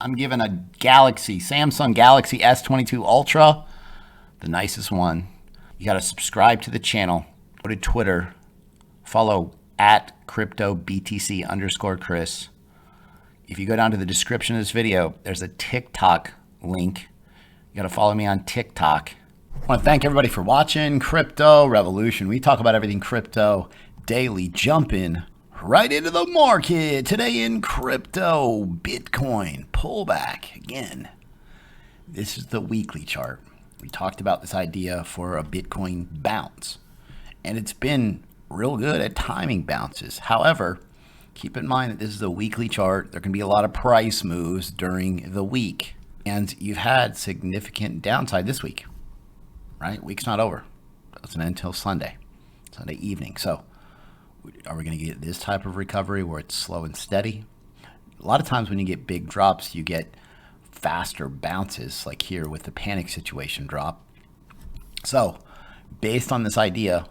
I'm giving a Samsung Galaxy S22 Ultra, the nicest one. You got to subscribe to the channel. Go to Twitter. Follow at cryptobtc_Chris. If you go down to the description of this video, there's a TikTok link. You got to follow me on TikTok. I want to thank everybody for watching Crypto Revolution. We talk about everything crypto daily, jumping right into the market. Today in crypto, Bitcoin pullback again. This is the weekly chart. We talked about this idea for a Bitcoin bounce, and it's been real good at timing bounces. However, keep in mind that this is a weekly chart. There can be a lot of price moves during the week, and you've had significant downside this week, right? Week's not over. It doesn't end until Sunday evening. So are we going to get this type of recovery where it's slow and steady? A lot of times when you get big drops, you get faster bounces, like here with the panic situation drop. So based on this idea,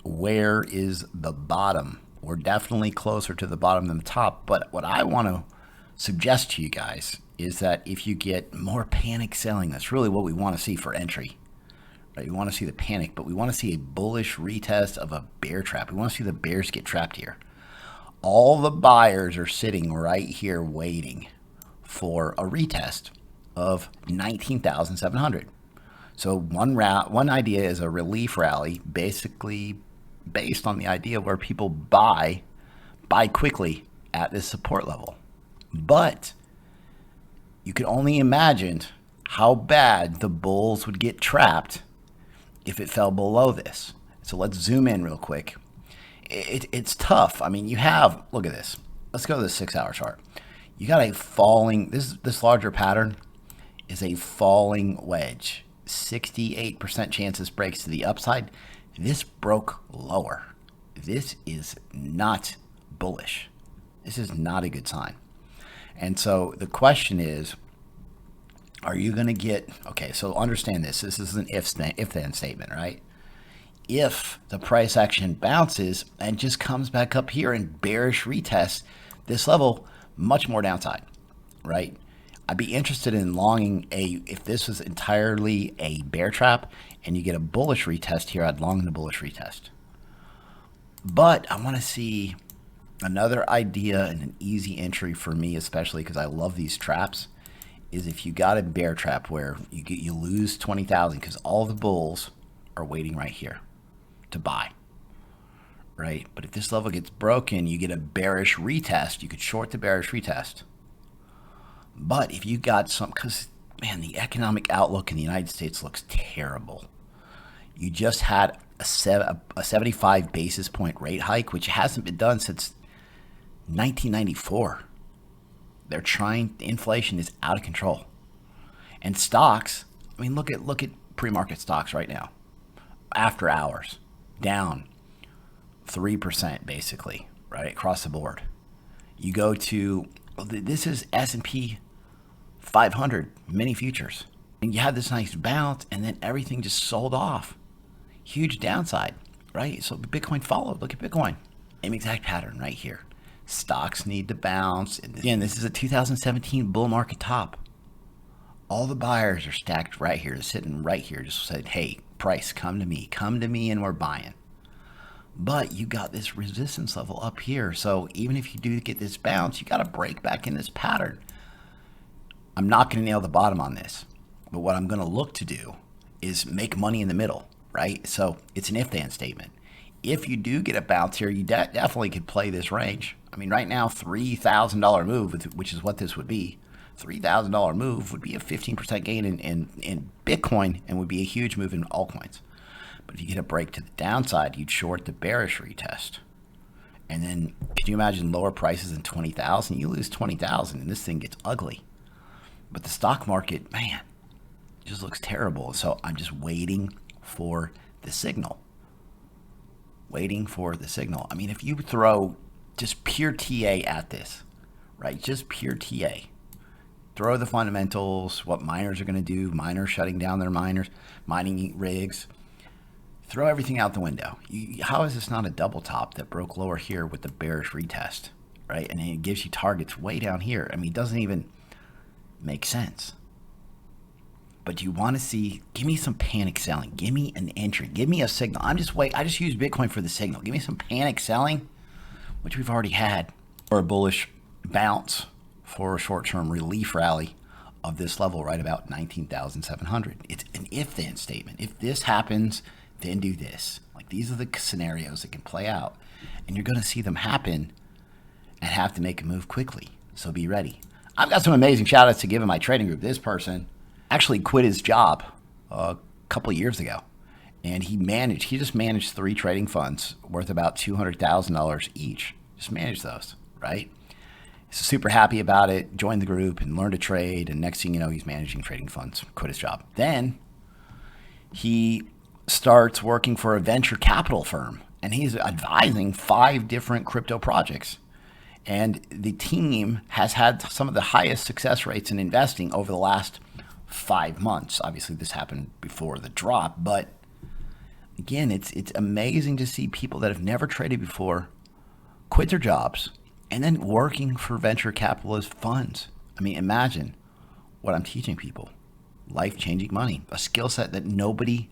where is the bottom? We're definitely closer to the bottom than the top. But what I want to suggest to you guys is that if you get more panic selling, that's really what we want to see for entry. We want to see the panic, but we want to see a bullish retest of a bear trap. We want to see the bears get trapped here. All the buyers are sitting right here waiting for a retest of 19,700. So one idea is a relief rally, basically based on the idea where people buy quickly at this support level. But you can only imagine how bad the bulls would get trapped if it fell below this. So let's zoom in real quick. It's tough. I mean, you have, look at this. Let's go to the 6-hour chart. You got a falling, this larger pattern is a falling wedge. 68% chance this breaks to the upside. This broke lower. This is not bullish. This is not a good sign. And so the question is, are you going to get, okay, so understand this. This is an if-then statement, right? If the price action bounces and just comes back up here and bearish retests this level, much more downside, right? I'd be interested in longing if this was entirely a bear trap and you get a bullish retest here, I'd long the bullish retest. But I want to see another idea and an easy entry for me, especially because I love these traps, is if you got a bear trap where you lose 20,000 because all the bulls are waiting right here to buy, right? But if this level gets broken, you get a bearish retest. You could short the bearish retest. But if you got some, because man, the economic outlook in the United States looks terrible. You just had a 75 basis point rate hike, which hasn't been done since 1994. They're trying, the inflation is out of control. And stocks, I mean, look at pre-market stocks right now. After hours, down 3% basically, right, across the board. You go to, this is S&P 500 mini futures. And you had this nice bounce and then everything just sold off. Huge downside, right? So Bitcoin followed. Look at Bitcoin. Same exact pattern right here. Stocks need to bounce. And again, this is a 2017 bull market top. All the buyers are stacked right here, sitting right here, just said, hey, price, come to me, and we're buying. But you got this resistance level up here. So even if you do get this bounce, you got to break back in this pattern. I'm not going to nail the bottom on this, but what I'm going to look to do is make money in the middle, right? So it's an if-then statement. If you do get a bounce here, you definitely could play this range. I mean, right now, $3,000 move, which is what this would be, $3,000 move would be a 15% gain in Bitcoin and would be a huge move in altcoins. But if you get a break to the downside, you'd short the bearish retest. And then, can you imagine lower prices than 20,000? You lose 20,000 and this thing gets ugly. But the stock market, man, just looks terrible. So I'm just waiting for the signal. Waiting for the signal. I mean, if you throw just pure TA at this, right? Just pure TA. Throw the fundamentals, what miners are going to do, miners shutting down their mining rigs. Throw everything out the window. How is this not a double top that broke lower here with the bearish retest, right? And it gives you targets way down here. I mean, it doesn't even makes sense. But do you want to see, give me some panic selling. Give me an entry. Give me a signal. I just use Bitcoin for the signal. Give me some panic selling, which we've already had, or a bullish bounce for a short-term relief rally of this level right about 19,700. It's an if-then statement. If this happens, then do this. Like, these are the scenarios that can play out, and you're going to see them happen and have to make a move quickly. So be ready. I've got some amazing shout outs to give in my trading group. This person actually quit his job a couple of years ago, and he just managed 3 trading funds worth about $200,000 each. Just managed those, right? He's super happy about it, joined the group and learned to trade, and next thing you know, he's managing trading funds, quit his job. Then he starts working for a venture capital firm, and he's advising 5 different crypto projects. And the team has had some of the highest success rates in investing over the last 5 months. Obviously, this happened before the drop, but again, it's amazing to see people that have never traded before quit their jobs and then working for venture capitalist funds. I mean, imagine what I'm teaching people. Life-changing money, a skill set that nobody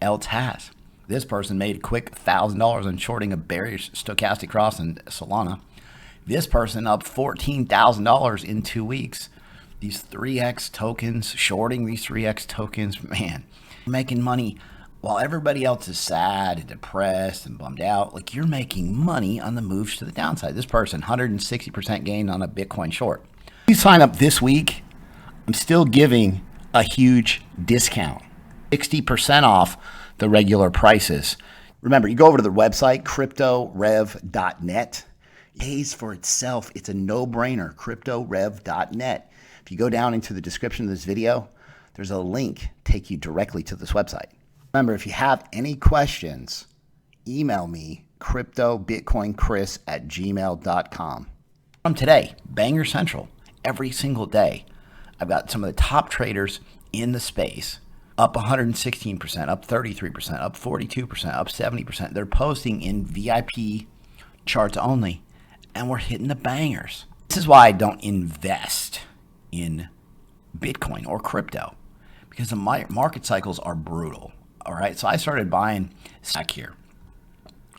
else has. This person made a quick $1,000 on shorting a bearish stochastic cross in Solana. This person up $14,000 in 2 weeks. These 3x tokens, shorting these 3x tokens, man, making money while everybody else is sad and depressed and bummed out. Like, you're making money on the moves to the downside. This person, 160% gain on a Bitcoin short. If you sign up this week, I'm still giving a huge discount, 60% off the regular prices. Remember, you go over to the website, cryptorev.net. It pays for itself. It's a no-brainer, cryptorev.net. If you go down into the description of this video, there's a link take you directly to this website. Remember, if you have any questions, email me, cryptobitcoinchris@gmail.com. From today, Banger Central, every single day, I've got some of the top traders in the space, up 116%, up 33%, up 42%, up 70%. They're posting in VIP charts only, and we're hitting the bangers. This is why I don't invest in Bitcoin or crypto, because the market cycles are brutal. All right, so I started buying back here.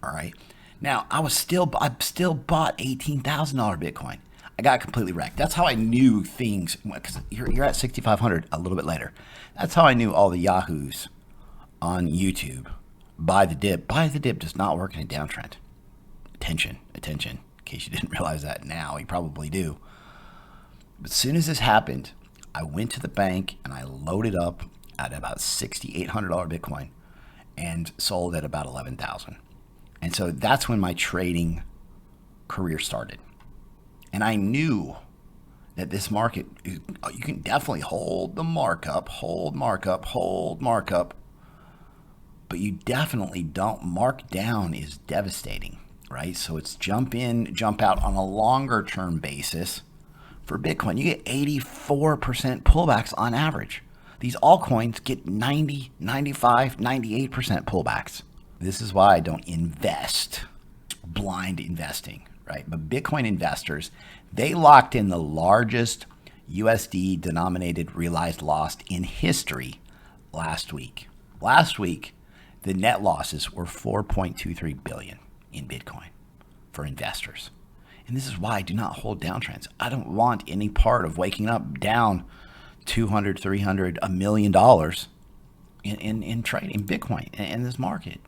All right, now I still bought $18,000 Bitcoin. I got completely wrecked. That's how I knew things, because you're at 6,500 a little bit later. That's how I knew all the yahoos on YouTube. Buy the dip. Buy the dip does not work in a downtrend. Attention. In case you didn't realize that now, you probably do. But as soon as this happened, I went to the bank and I loaded up at about $6,800 Bitcoin and sold at about 11,000. And so that's when my trading career started. And I knew that this market, you can definitely hold the markup, but you definitely don't. Mark down is devastating, right? So it's jump in, jump out on a longer term basis. For Bitcoin, you get 84% pullbacks on average. These altcoins get 90, 95, 98% pullbacks. This is why I don't invest, blind investing, right? But Bitcoin investors, they locked in the largest USD denominated realized loss in history last week. Last week, the net losses were 4.23 billion in Bitcoin for investors. And this is why I do not hold downtrends. I don't want any part of waking up down $200, $300, $1 million in trading Bitcoin in this market.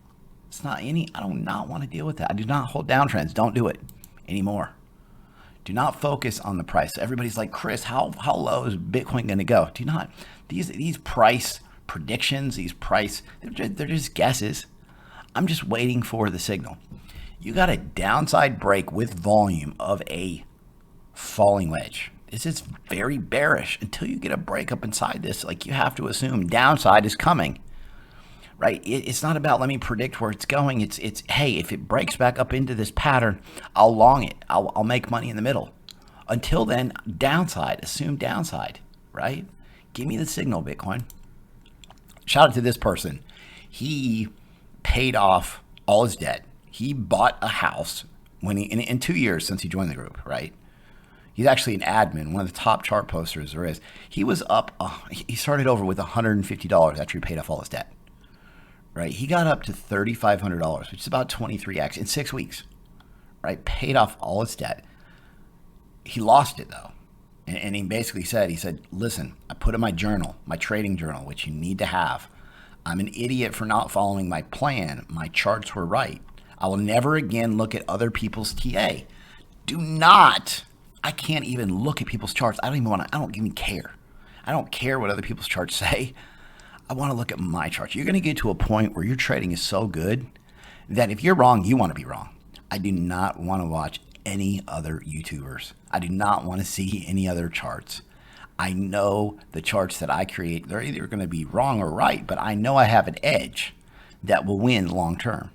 It's not I do not want to deal with that. I do not hold downtrends. Don't do it anymore. Do not focus on the price. Everybody's like, Chris, how low is Bitcoin going to go? Do not. These price predictions, they're just guesses. I'm just waiting for the signal. You got a downside break with volume of a falling wedge. This is very bearish. Until you get a break up inside this, like, you have to assume downside is coming, right? It's not about let me predict where it's going. It's hey, if it breaks back up into this pattern, I'll long it. I'll make money in the middle. Until then, downside, assume downside, right? Give me the signal, Bitcoin. Shout out to this person. He paid off all his debt. He bought a house when in 2 years since he joined the group, right? He's actually an admin, one of the top chart posters there is. He was up, he started over with $150 after he paid off all his debt, right? He got up to $3,500, which is about 23x in 6 weeks, right? Paid off all his debt. He lost it though. And he basically said, listen, I put in my journal, my trading journal, which you need to have. I'm an idiot for not following my plan. My charts were right. I will never again look at other people's TA. I can't even look at people's charts. I don't even care. I don't care what other people's charts say. I want to look at my charts. You're going to get to a point where your trading is so good that if you're wrong, you want to be wrong. I do not want to watch any other YouTubers. I do not want to see any other charts. I know the charts that I create, they're either going to be wrong or right, but I know I have an edge that will win long term.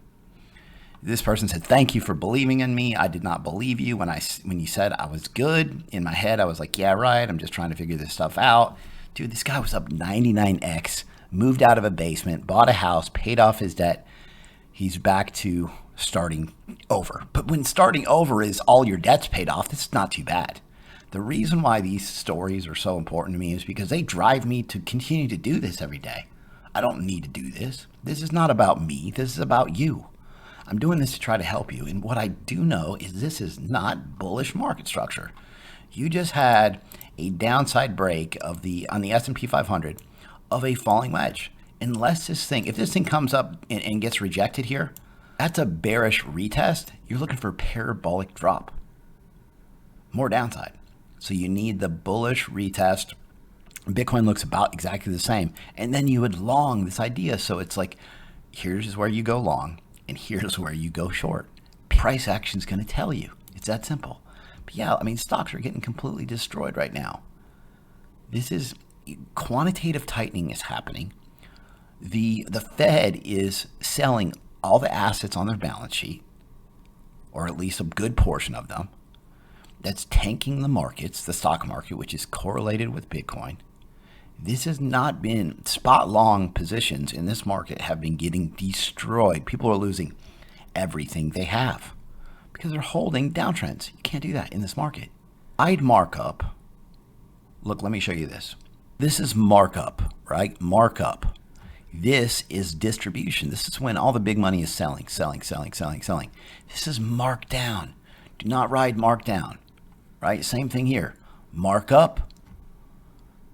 This person said, thank you for believing in me. I did not believe you when you said I was good. In my head, I was like, yeah, right. I'm just trying to figure this stuff out. Dude, this guy was up 99x, moved out of a basement, bought a house, paid off his debt. He's back to starting over. But when starting over is all your debt's paid off, this is not too bad. The reason why these stories are so important to me is because they drive me to continue to do this every day. I don't need to do this. This is not about me. This is about you. I'm doing this to try to help you. And what I do know is this is not bullish market structure. You just had a downside break on the S&P 500 of a falling wedge. Unless if this thing comes up and gets rejected here, that's a bearish retest. You're looking for a parabolic drop. More downside. So you need the bullish retest. Bitcoin looks about exactly the same. And then you would long this idea. So it's like, here's where you go long and here's where you go short. Price action is going to tell you. It's that simple. But yeah, I mean, stocks are getting completely destroyed right now. This is quantitative tightening is happening. The Fed is selling all the assets on their balance sheet, or at least a good portion of them. That's tanking the markets, the stock market, which is correlated with Bitcoin. This has not been spot long positions in this market have been getting destroyed. People are losing everything they have because they're holding downtrends. You can't do that in this market. I'd markup. Look, let me show you this. This is markup, right? Markup. This is distribution. This is when all the big money is selling. This is markdown. Do not ride markdown, right? Same thing here. Markup,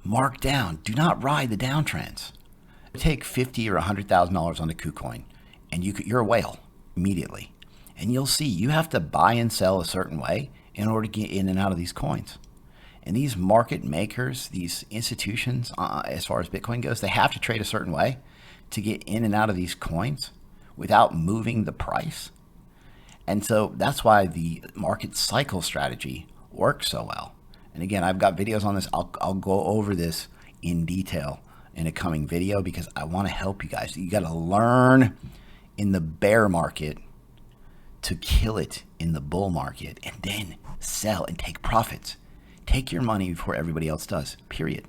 markdown. Do not ride the downtrends. Take $50,000 or $100,000 on the Kucoin, and you're a whale immediately. And you'll see you have to buy and sell a certain way in order to get in and out of these coins. And these market makers, these institutions, as far as Bitcoin goes, they have to trade a certain way to get in and out of these coins without moving the price. And so that's why the market cycle strategy works so well. And again, I've got videos on this. I'll go over this in detail in a coming video because I want to help you guys. You got to learn in the bear market to kill it in the bull market and then sell and take profits. Take your money before everybody else does, period.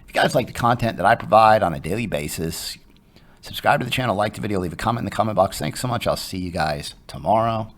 If you guys like the content that I provide on a daily basis, subscribe to the channel, like the video, leave a comment in the comment box. Thanks so much. I'll see you guys tomorrow.